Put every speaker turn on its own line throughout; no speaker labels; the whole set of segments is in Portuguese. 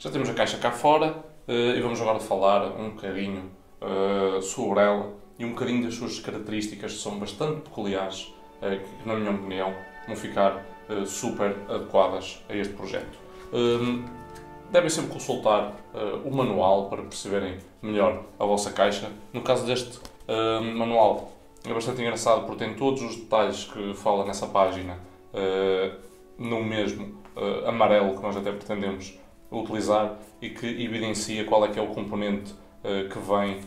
Já temos a caixa cá fora e vamos agora falar um bocadinho sobre ela e um bocadinho das suas características que são bastante peculiares, que na minha opinião vão ficar super adequadas a este projeto. Devem sempre consultar o manual para perceberem melhor a vossa caixa. No caso deste manual é bastante engraçado porque tem todos os detalhes que fala nessa página no mesmo amarelo que nós até pretendemos utilizar e que evidencia qual é que é o componente que vem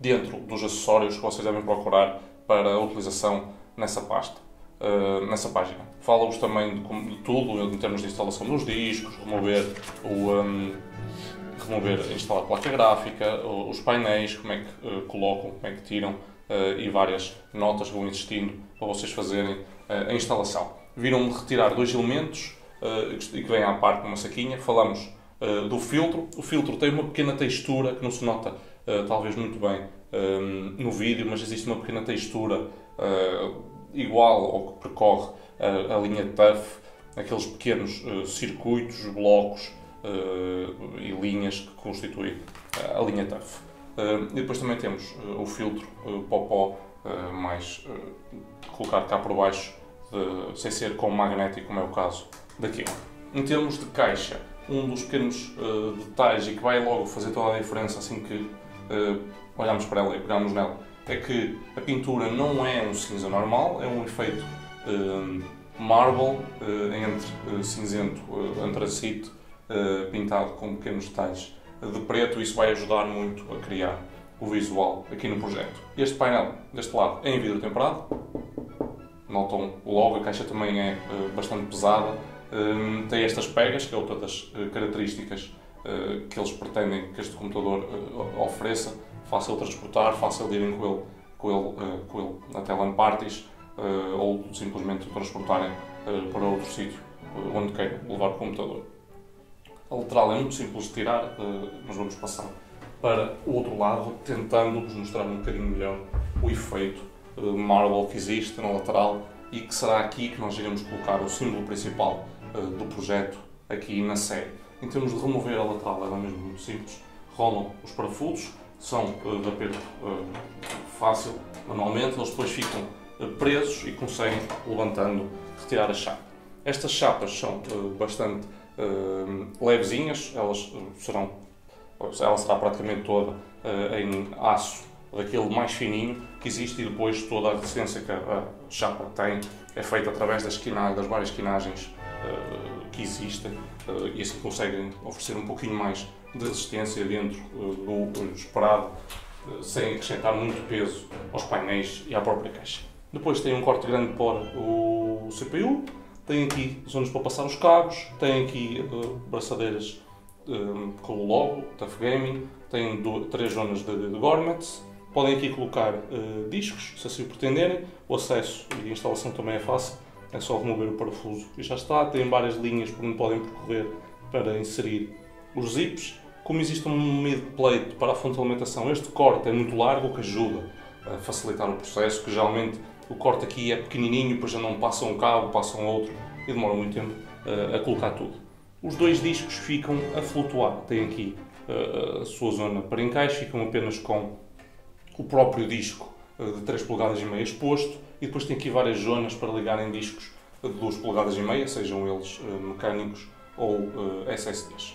dentro dos acessórios que vocês devem procurar para a utilização nessa pasta, nessa página. Fala-vos também de tudo, em termos de instalação dos discos, instalar a placa gráfica, os painéis, como é que colocam, como é que tiram e várias notas que vão existindo para vocês fazerem a instalação. Viram-me retirar dois elementos e que vêm à parte numa saquinha. Falamos do filtro. O filtro tem uma pequena textura que não se nota talvez muito bem no vídeo, mas existe uma pequena textura igual ao que percorre a linha TUF, aqueles pequenos circuitos, blocos e linhas que constituem a linha TUF. E depois também temos o filtro pó mais colocado cá por baixo, sem ser com magnético, como é o caso daqui. Em termos de caixa, um dos pequenos detalhes e que vai logo fazer toda a diferença assim que olhamos para ela e pegamos nela, é que a pintura não é um cinza normal, é um efeito marble entre cinzento, antracite, pintado com pequenos detalhes de preto. Isso vai ajudar muito a criar o visual aqui no projeto. Este painel, deste lado, é em vidro temperado. Notam logo, a caixa também é bastante pesada. Tem estas pegas, que é outra das características que eles pretendem que este computador ofereça. Fácil de transportar, fácil de irem com ele até LAN parties ou simplesmente transportarem para outro sítio onde queiram levar o computador. A lateral é muito simples de tirar, nós vamos passar para o outro lado, tentando-vos mostrar um bocadinho melhor o efeito marble que existe na lateral e que será aqui que nós iremos colocar o símbolo principal do projeto aqui na série. Em termos de remover a lateral, ela é mesmo muito simples. Rolam os parafusos, são de aperto fácil manualmente, eles depois ficam presos e conseguem, levantando, retirar a chapa. Estas chapas são bastante levezinhas, ela será praticamente toda em aço daquele mais fininho que existe, e depois toda a resistência que a chapa tem é feita através das várias quinagens que existem, e assim conseguem oferecer um pouquinho mais de resistência dentro do esperado, sem acrescentar muito peso aos painéis e à própria caixa. Depois tem um corte grande para o CPU, tem aqui zonas para passar os cabos, tem aqui braçadeiras com o logo TUF Gaming, tem 3 zonas de Gormets. Podem aqui colocar discos, se assim o pretenderem. O acesso e a instalação também é fácil, é só remover o parafuso e já está. Tem várias linhas por onde podem percorrer para inserir os zips. Como existe um mid-plate para a fonte de alimentação, este corte é muito largo, o que ajuda a facilitar o processo, que geralmente o corte aqui é pequenininho, depois já não passa um cabo, passa um outro e demora muito tempo a colocar tudo. Os 2 discos ficam a flutuar, tem aqui a sua zona para encaixe, ficam apenas com o próprio disco de 3,5 polegadas exposto, e depois tem aqui várias zonas para ligarem discos de 2,5 polegadas, sejam eles mecânicos ou SSDs.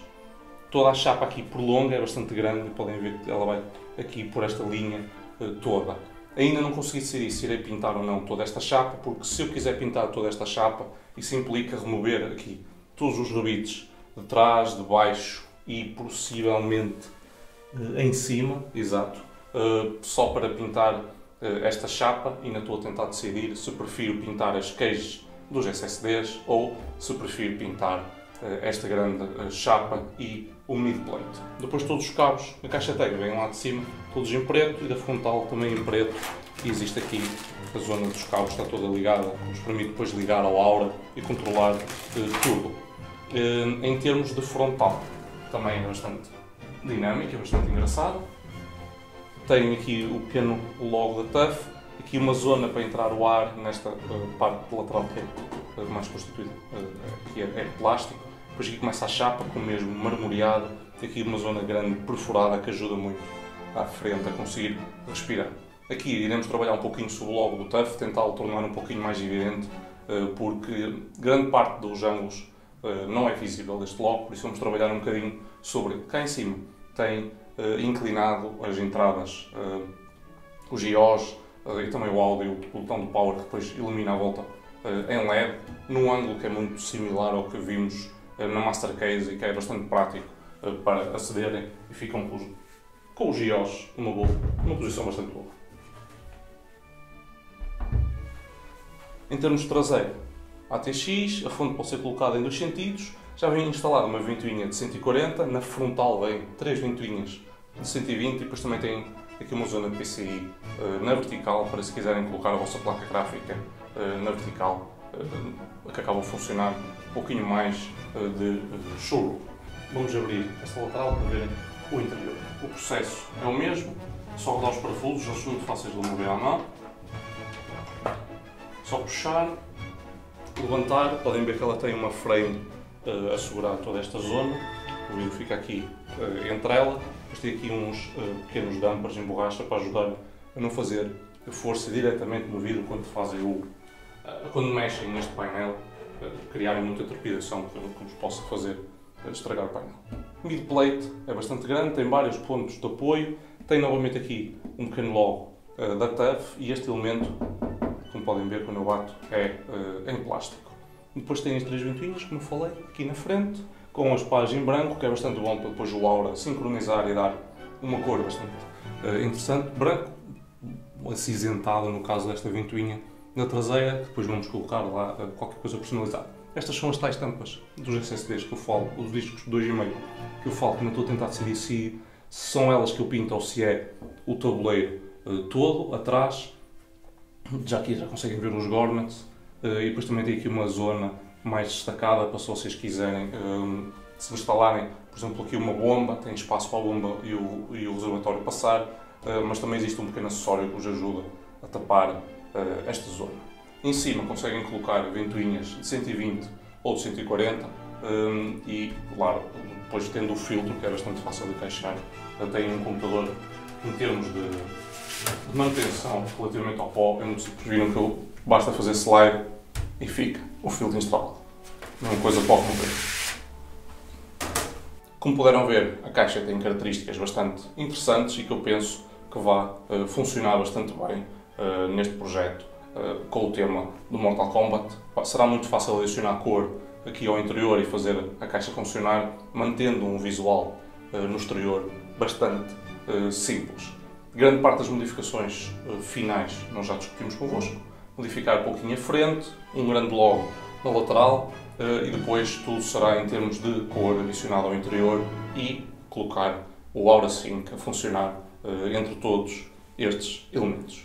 Toda a chapa aqui por longa é bastante grande, podem ver que ela vai aqui por esta linha toda. Ainda não consegui decidir se irei pintar ou não toda esta chapa, porque se eu quiser pintar toda esta chapa, isso implica remover aqui todos os rebites de trás, de baixo e possivelmente em cima, exato, só para pintar esta chapa. Ainda estou a tentar decidir se prefiro pintar as cases dos SSDs ou se prefiro pintar esta grande chapa e o mid-plate. Depois todos os cabos da caixa tag vêm lá de cima, todos em preto, e da frontal também em preto. E existe aqui a zona dos cabos, está toda ligada, que nos permite depois ligar ao Aura e controlar tudo. Em termos de frontal, também é bastante dinâmico, é bastante engraçado. Tem aqui o pequeno logo da TUF, aqui uma zona para entrar o ar nesta parte lateral que é mais constituída, que é plástico, Depois aqui começa a chapa, com o mesmo marmoreado, tem aqui uma zona grande perfurada que ajuda muito à frente a conseguir respirar. Aqui iremos trabalhar um pouquinho sobre o logo do TUF, tentá-lo tornar um pouquinho mais evidente, porque grande parte dos ângulos não é visível deste logo, por isso vamos trabalhar um bocadinho sobre cá em cima. Tem inclinado as entradas, os GOs e também o áudio, o botão do power que depois ilumina a volta em LED, num ângulo que é muito similar ao que vimos na Mastercase e que é bastante prático para acederem e ficam com os GOs numa posição bastante boa. Em termos de traseiro, ATX, a fonte pode ser colocada em dois sentidos, já vem instalada uma ventoinha de 140, na frontal vem 3 ventoinhas de 120 e depois também tem aqui uma zona de PCI na vertical, para se quiserem colocar a vossa placa gráfica na vertical, que acaba a funcionar um pouquinho mais de showroom. Vamos abrir esta lateral para verem o interior. O processo é o mesmo, só rodar os parafusos, eles são muito fáceis de mover à mão. Só puxar, levantar, podem ver que ela tem uma frame a segurar toda esta zona, o vidro fica aqui entre ela, depois tem aqui uns pequenos dampers em borracha para ajudar a não fazer força diretamente no vidro quando mexem neste painel, criarem muita trepidação que vos possa fazer estragar o painel. O mid-plate é bastante grande, tem vários pontos de apoio, tem novamente aqui um pequeno logo da TUF e este elemento, como podem ver quando eu bato, é em plástico. Depois tem as 3 ventoinhas, como falei, aqui na frente, com as pás em branco, que é bastante bom para depois o aura sincronizar e dar uma cor bastante interessante. Branco, acinzentado no caso desta ventoinha na traseira, que depois vamos colocar lá qualquer coisa personalizada. Estas são as tais tampas dos SSDs que eu falo, os discos de 2,5 que eu falo, que ainda estou a tentar decidir se são elas que eu pinto ou se é o tabuleiro todo, atrás. Já aqui já conseguem ver os gornets e depois também tem aqui uma zona mais destacada para se vocês quiserem, se instalarem, por exemplo, aqui uma bomba, tem espaço para a bomba e o reservatório passar, mas também existe um pequeno acessório que vos ajuda a tapar esta zona. Em cima conseguem colocar ventoinhas de 120 ou de 140 e, claro, depois tendo o filtro, que é bastante fácil de encaixar, tem um computador em termos de manutenção relativamente ao pó, é muito simples. Viram que basta fazer slide e fica o filtro instalado. Não é uma coisa para cumprir. Como puderam ver, a caixa tem características bastante interessantes e que eu penso que vai funcionar bastante bem neste projeto com o tema do Mortal Kombat. Será muito fácil adicionar cor aqui ao interior e fazer a caixa funcionar, mantendo um visual no exterior bastante simples. Grande parte das modificações finais nós já discutimos convosco. Modificar um pouquinho a frente, um grande logo na lateral e depois tudo será em termos de cor adicionado ao interior e colocar o Aura Sync a funcionar entre todos estes elementos.